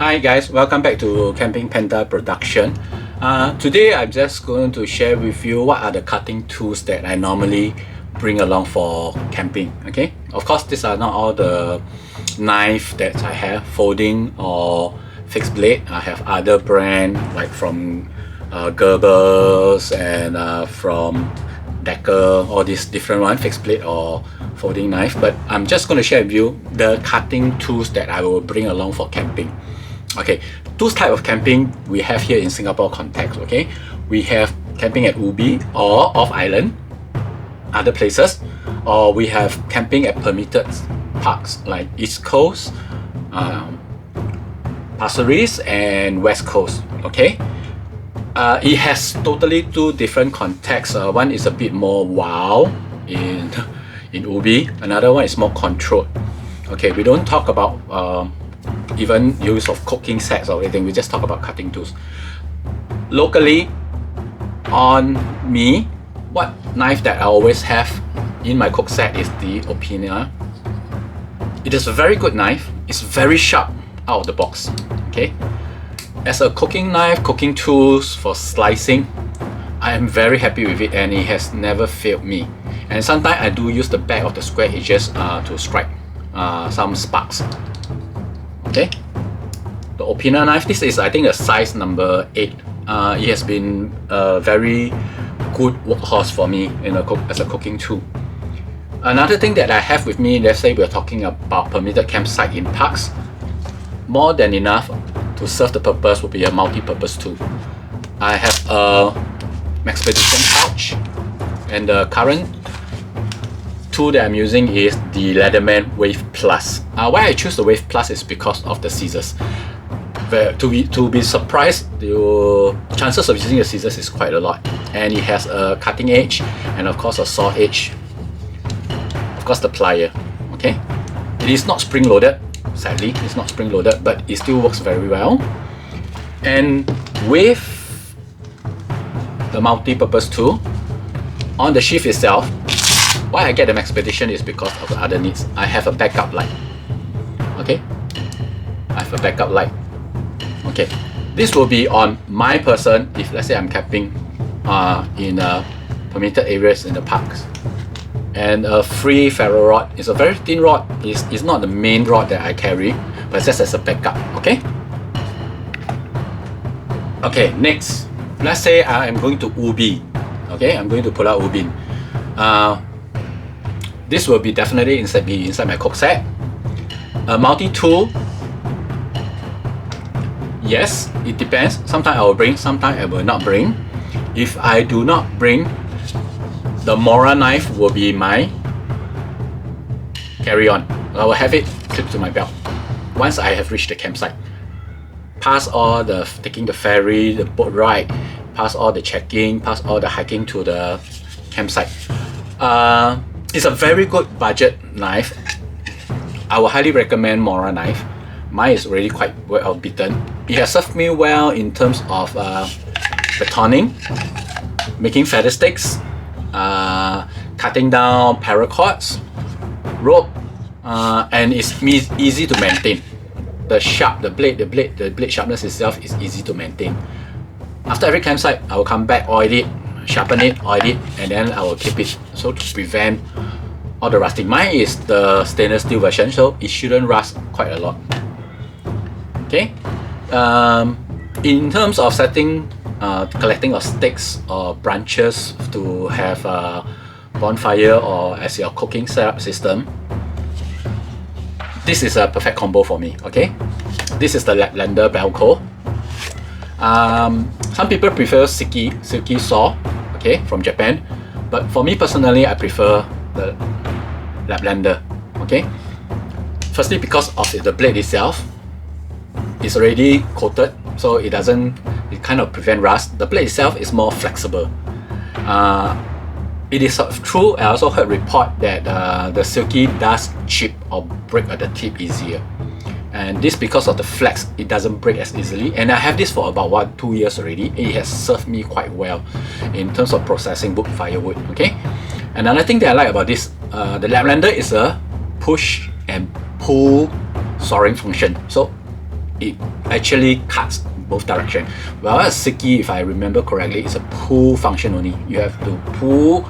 Hi guys, welcome back to Camping Panda Production. Today I'm just going to share with you what are the cutting tools that I normally bring along for camping. Okay, of course these are not all the knife that I have, folding or fixed blade. I have other brand like from Gerbers and from Decker, all these different one, fixed blade or folding knife. But I'm just going to share with you the cutting tools that I will bring along for camping. Okay, two types of camping we have here in Singapore context. Okay, we have camping at Ubi or off island, other places, or we have camping at permitted parks like East Coast, Pasir Ris and West Coast. Okay, it has totally two different contexts. One is a bit more wild in Ubi, another one is more controlled. Okay, we don't talk about even use of cooking sets or anything, we just talk about cutting tools. Locally, on me, what knife that I always have in my cook set is the Opina. It is a very good knife, it's very sharp out of the box. Okay, as a cooking knife, cooking tools for slicing, I am very happy with it and it has never failed me. And sometimes I do use the back of the square edges to strike some sparks. Okay, the Opina knife, this is I think a size number 8. It has been a very good workhorse for me as a cooking tool. Another thing that I have with me, let's say we're talking about permitted campsite in parks, more than enough to serve the purpose would be a multi-purpose tool. I have a Expedition pouch, and the current tool that I'm using is the Leatherman Wave Plus. Why I choose the Wave Plus is because of the scissors. To be surprised, the chances of using the scissors is quite a lot, and it has a cutting edge and of course a saw edge, of course the plier. Okay, it is not spring loaded, sadly it's not spring loaded, but it still works very well. And with the multi-purpose tool on the sheath itself, why I get the Expedition is because of the other needs. I have a backup light. Okay, I have a backup light. Okay, this will be on my person if let's say I'm camping in permitted areas in the parks. And a free ferro rod is a very thin rod. It's not the main rod that I carry, but just as a backup. Okay. Okay, next, let's say I am going to Ubi. Okay, I'm going to pull out Ubi. This will be definitely inside my cook set. A multi-tool, yes, it depends. Sometimes I will bring, sometimes I will not bring. If I do not bring, the Mora knife will be my carry-on. I will have it clipped to my belt once I have reached the campsite. Pass all the taking the ferry, the boat ride, pass all the checking, pass all the hiking to the campsite. It's a very good budget knife. I would highly recommend Mora knife. Mine is already quite well beaten. It has served me well in terms of batoning, making feather sticks, cutting down paracords, rope, and it's easy to maintain. The blade sharpness itself is easy to maintain. After every campsite, I will come back, oil it, sharpen it, oil it, and then I will keep it so to prevent all the rusting. Mine is the stainless steel version, so it shouldn't rust quite a lot. Okay, in terms of setting, collecting of sticks or branches to have a bonfire or as your cooking setup system, this is a perfect combo for me. Okay, this is the Laplander Belco. Some people prefer silky saw, okay, from Japan, but for me personally, I prefer the Laplander. Okay, firstly because of the blade itself, it's already coated, so it kind of prevent rust. The blade itself is more flexible. It is true, I also heard report that the silky does chip or break at the tip easier. And this because of the flex, it doesn't break as easily. And I have this for about 2 years already. It has served me quite well in terms of processing wood, firewood. Okay. Another thing that I like about this, the Laplander is a push and pull sawing function. So it actually cuts both direction. Well, a Siki, if I remember correctly, it's a pull function only. You have to pull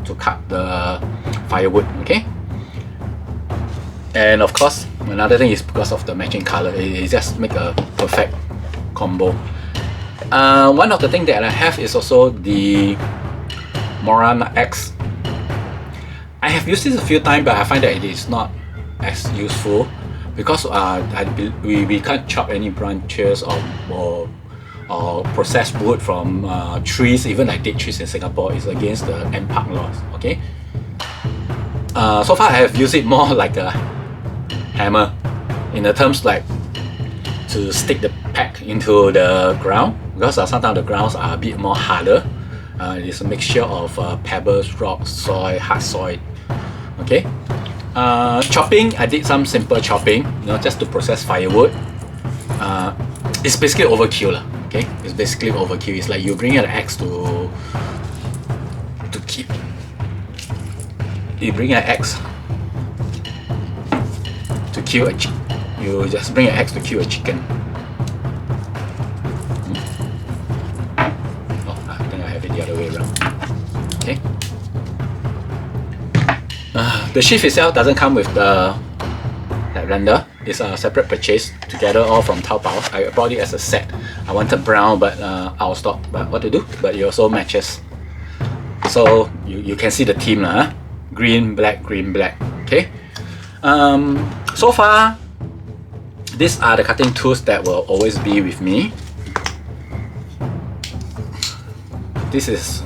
to cut the firewood, okay? And of course, another thing is because of the matching color, it just make a perfect combo. One of the things that I have is also the Morana X. I have used this a few times, but I find that it is not as useful because we can't chop any branches or process wood from trees, even like dead trees in Singapore. It's against the NPark laws. Okay. So far I have used it more like a hammer, in the terms like to stick the pack into the ground, because sometimes the grounds are a bit more harder. It is a mixture of pebbles, rocks, soil, hard soil. Okay. Chopping, I did some simple chopping, just to process firewood. It's basically overkill, okay? It's basically overkill. It's like you bring an axe to keep. You bring an axe to kill a chicken. You just bring an axe to kill a chicken. Oh, I think I have it the other way around. Okay. The sheath itself doesn't come with that render. It's a separate purchase together, all from Taobao. I bought it as a set. I wanted brown, but out of stock. But what to do? But it also matches. So you can see the theme, huh? Green, black, green, black. Okay. So far, these are the cutting tools that will always be with me. This is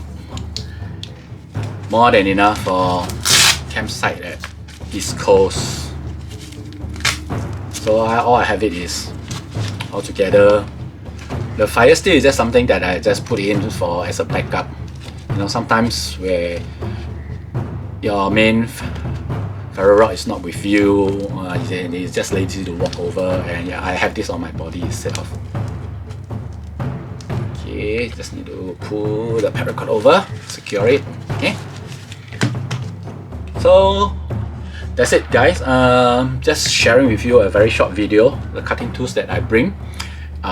more than enough for campsite at East Coast. So all I have it is all together. The fire steel is just something that I just put in for as a backup. Sometimes where your main ferro rod is not with you, and it's just lazy to walk over, and yeah, I have this on my body itself. Okay, just need to pull the paracord over, secure it. Okay. So that's it, guys. Just sharing with you a very short video, the cutting tools that I bring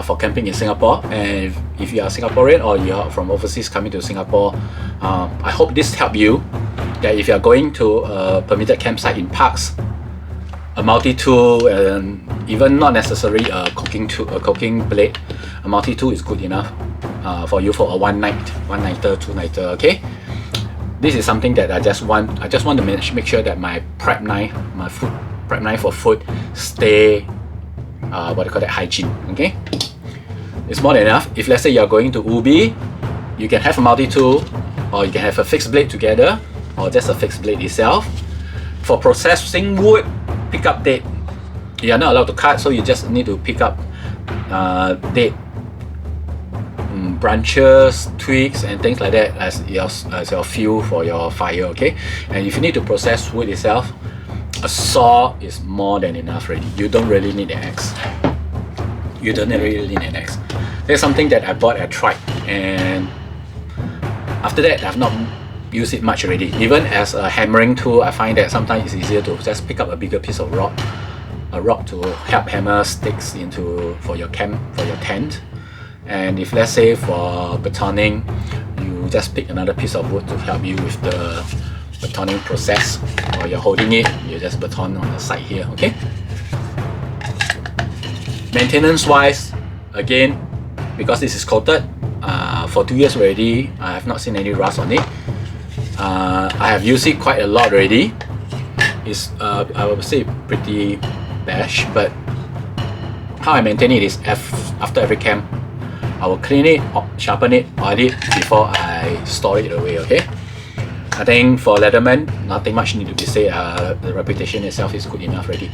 for camping in Singapore. And if you are Singaporean or you are from overseas coming to Singapore, I hope this helped you. That if you are going to a permitted campsite in parks, a multi-tool, and even not necessarily a cooking tool, a cooking blade, a multi-tool is good enough for you for a one-nighter, two-nighter. Okay. This is something that I just want to make sure that my prep knife, prep knife for food, stay hygiene. Okay, it's more than enough. If let's say you're going to Ubi, you can have a multi-tool, or you can have a fixed blade together, or just a fixed blade itself. For processing wood, pick up dead. You are not allowed to cut, so you just need to pick up dead branches, twigs, and things like that as your fuel for your fire. Okay, and if you need to process wood itself, a saw is more than enough already. You don't really need an axe. You don't really need an axe. There's something that I bought, I tried, and after that I've not used it much already. Even as a hammering tool, I find that sometimes it's easier to just pick up a bigger piece of rock, to help hammer sticks for your camp, for your tent. And if let's say for betoning, you just pick another piece of wood to help you with the betoning process, or you're holding it, you just beton on the side here. Okay. Maintenance wise, again, because this is coated for 2 years already, I have not seen any rust on it. I have used it quite a lot already. It's I would say pretty bash, but how I maintain it is after every camp, I will clean it, sharpen it, oil it before I store it away. Okay. I think for Leatherman, nothing much need to be said. The reputation itself is good enough already.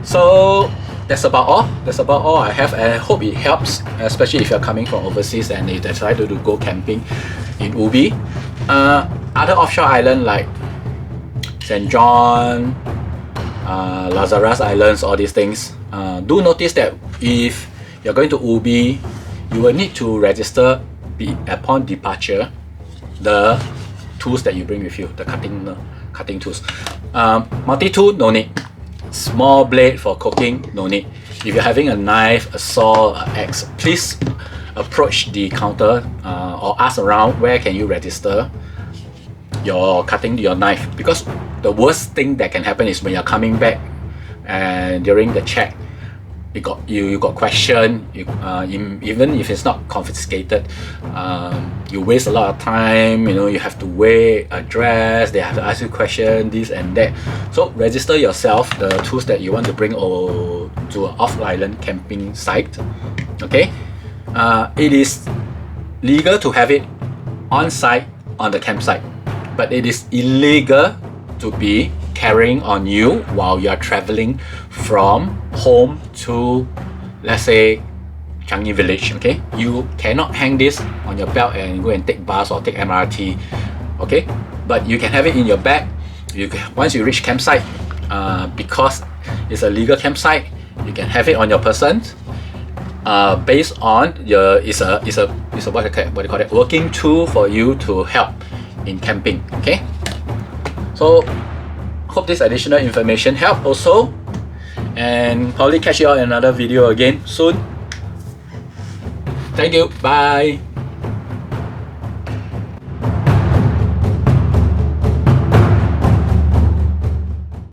So that's about all. That's about all I have, and I hope it helps, especially if you're coming from overseas and you decide to go camping in Ubi. Other offshore islands like St. John, Lazarus Islands, all these things. Do notice that if you're going to Ubi, you will need to register upon departure the tools that you bring with you, the cutting tools. Multi-tool, no need. Small blade for cooking, no need. if you're having a knife, a saw, an axe, please approach the counter or ask around where can you register your cutting your knife, because the worst thing that can happen is when you're coming back and during the check you got questioned, even if it's not confiscated, you waste a lot of time, you have to wait, address, they have to ask you question, this and that. So register yourself the tools that you want to bring to an off-island camping site. Okay, it is legal to have it on site on the campsite, but it is illegal to be carrying on you while you are traveling from home to, let's say, Changi village. Okay, you cannot hang this on your belt and go and take bus or take MRT. Okay, but you can have it in your bag. Once you reach campsite, because it's a legal campsite, you can have it on your person. Based on it's a what do you call it, working tool for you to help in camping. Okay, so hope this additional information helped also, and probably catch you all in another video again soon. Thank you. Bye.